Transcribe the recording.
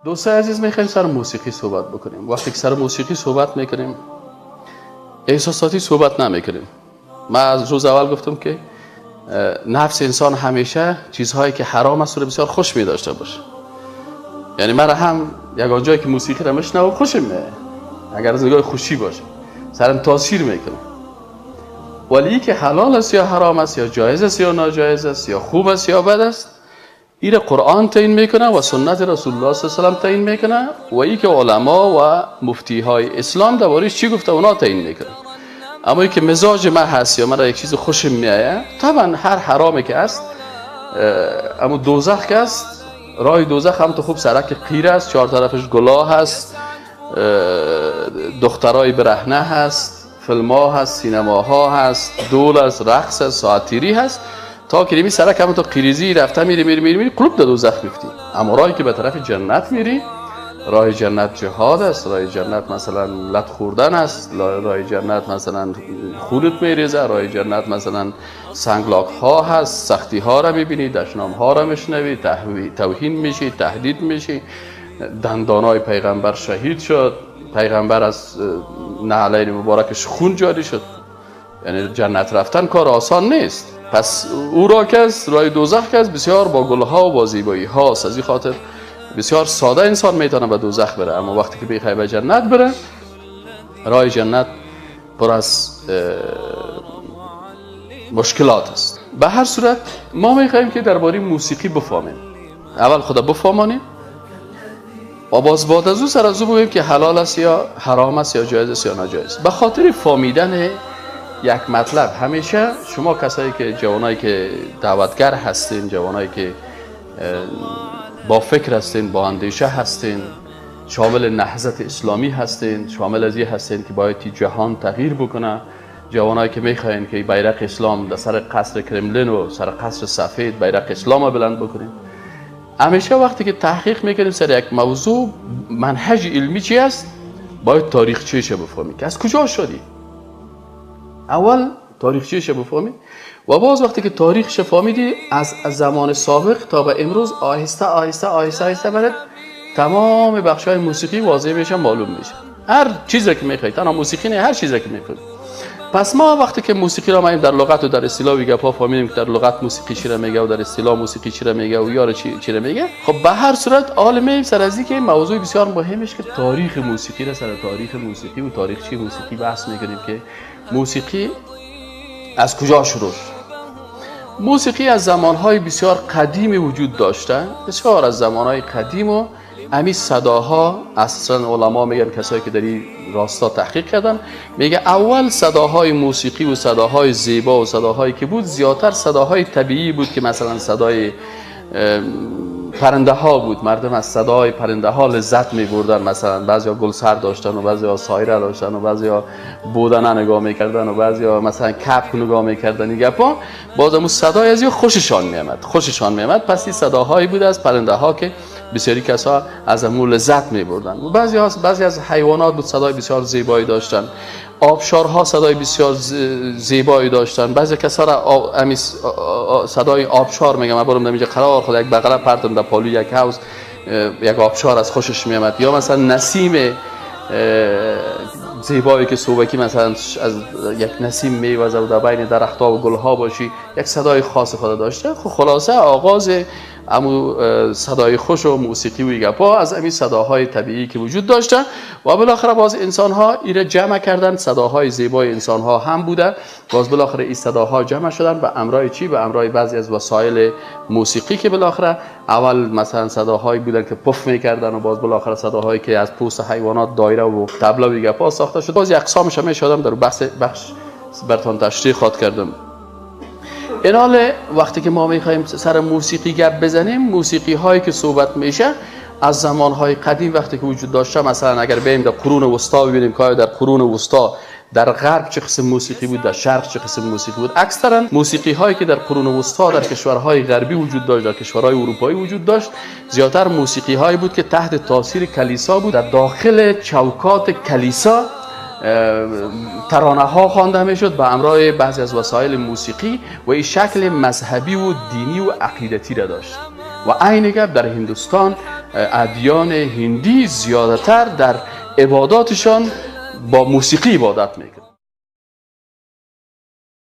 دوستای عزیز، میخوایم سر موسیقی صحبت بکنیم. وقتی که سر موسیقی صحبت میکنیم احساساتی صحبت نمیکنیم. من از روز اول گفتم که نفس انسان همیشه چیزهایی که حرام است رو بسیار خوش می داشته باشه. یعنی من هم یک جایی که موسیقی رو میشنوم خوشم میاد، اگر از نگاه خوشی باشه سرم تاثیر میکنه. ولی که حلال است یا حرام است، یا جایز است یا ناجایز است، یا خوب است یا بد است، این قرآن تعیین میکنه و سنت رسول الله صلی الله علیه و آله تعیین میکنه و این که علما و مفتی های اسلام دربارش چی گفته اونا تعیین میکنه. اما این که مزاج من هست یا من یک چیز خوشم میاد، طبعا هر حرامی که است، اما دوزخ که است، راه دوزخ هم تو خوب سرک قیر است، چهار طرفش گلاه هست، دخترای برهنه هست، فیلم‌ها هست، سینماها هست، دول است، رقص است، ساعتیری هست، تا که سرک هم تو قیریزی رفته میری قلوب در دوزخ میفتی. اما راهی که به طرف جنت میری، راه جنت جهاد است، راه جنت مثلا لط خوردن است، راه جنت مثلا خونت میریزه، راه جنت مثلا سنگلاک ها هست، سختی ها را میبینی، دشنام ها را میشنوی، توهین میشی، تهدید میشی. دندانای پیغمبر شهید شد، پیغمبر از نعلین مبارکش خون جاری شد. یعنی جنت رفتن کار آسان نیست. پس او را که است، راه دوزخ که است، بسیار با گلها و با زیبایی هاست. از این خاطر بسیار ساده انسان میتونه به دوزخ بره، اما وقتی که بخواد به جنت بره، راه جنت پر از مشکلات است. به هر صورت ما میخوایم که درباره موسیقی بفهمیم. اول خدا بفهمانیم و باز بعد از او سر از او بگوییم که حلال است یا حرام است، یا جایز است یا ناجایز. به خاطر فهمیدن یک مطلب، همیشه شما کسایی که جوانایی که دعوتگر هستین، جوانایی که با فکر هستین، با اندیشه هستین، شامل نهضت اسلامی هستین، شامل از این هستین که باید جهان تغییر بکنه، جوانایی که میخواین که بیرق اسلام در سر قصر کرملین و سر قصر سفید بیرق اسلام رو بلند بکنین. همیشه وقتی که تحقیق میکنیم سر یک موضوع، منهج علمی چی است؟ باید تاریخچه‌اش بفهمید که از کجا شدی. اول تاریخچه‌اش بفهمید و باز وقتی که تاریخش فهمیدی، از زمان سابق تا به امروز آهسته آهسته آهسته آهسته برات تمام بخش‌های موسیقی واضح میشه، معلوم میشه. هر چیزی که میخواید، تنها موسیقی نه، هر چیزی که میخواید. پس ما وقتی که موسیقی را در لغت و در اصطلاح و گپا فهمیدیم که در لغت موسیقی چی را میگه و در اصطلاح موسیقی چی را میگه و یار چی را میگه، خب به هر صورت عالمه سر از اینکه موضوع بسیار مهمه که تاریخ موسیقی را سر تاریخ موسیقی و تاریخچه موسیقی بحث میکنیم که موسیقی از کجا شروع شد. موسیقی از زمانهای بسیار قدیم وجود داشته، بسیار از زمانهای قدیم، و امی صداها اصلا علما میگن، کسایی که در این راستا تحقیق کردن میگه اول صداهای موسیقی و صداهای زیبا و صداهایی که بود زیادتر صداهای طبیعی بود، که مثلا صدای پرنده ها بود. مردم از صدای پرنده ها لذت می بردن، مثلا بعضیا گل سر داشتن و بعضیا سایره داشتن و بعضیا بودنه نگاه میکردن و بعضیا مثلا کپ نگاه میکردن. این گپا باز همون صدای از خوششان میامد. پس این صداهایی بود از پرنده ها که بسیاری کسا از همون لذت می بردن. و بعضی از حیوانات بود صدای بسیار زیبایی داشتن. آبشارها صدای بسیار زیبایی داشتن. بعضی کسا را صدای آبشار میگم، من برم نمیشه قرار خود یک بغل پرتم در پالو یک حوض یک آبشار از خوشش میامد. یا مثلا نسیم زیبایی که صوبکی مثلا از یک نسیم میوزه و در بین درخت‌ها و گل‌ها باشی، یک صدای خاص خود داشته. خلاصه آغاز امو صدای خوش و موسیقی و گپا از امی صداهای طبیعی که وجود داشته و بالاخره باز انسان‌ها ایره جمع کردن. صداهای زیبای انسان‌ها هم بوده، باز بالاخره این صداها جمع شدن به امرای چی؟ به امرای بعضی از وسایل موسیقی که بالاخره اول مثلا صداهایی بودن که پف می‌کردن و باز بالاخره صداهایی که از پوست حیوانات دایره و طبله و گپا ساخته شد. باز اقسامش هم شدم در بخش براتون تشریح خواهد کردم. این حال وقتی که ما میخوایم سر موسیقی گپ بزنیم، موسیقی هایی که صحبت میشه از زمان های قدیم وقتی که وجود داشته، مثلا اگر بریم در قرون وسطا ببینیم که در قرون وسطا در غرب چه قسم موسیقی بود، در شرق چه قسم موسیقی بود. اکثرا موسیقی هایی که در قرون وسطا در کشورهای غربی وجود داشت، در کشورهای اروپایی وجود داشت، زیادتر موسیقی هایی بود که تحت تاثیر کلیسا بود. در داخل چوکات کلیسا ترانه ها خوانده میشد به همراه بعضی از وسایل موسیقی و این شکل مذهبی و دینی و عقیدتی را داشت. و عین گپ در هندوستان ادیان هندی زیادتر در عباداتشان با موسیقی عبادت میکنند.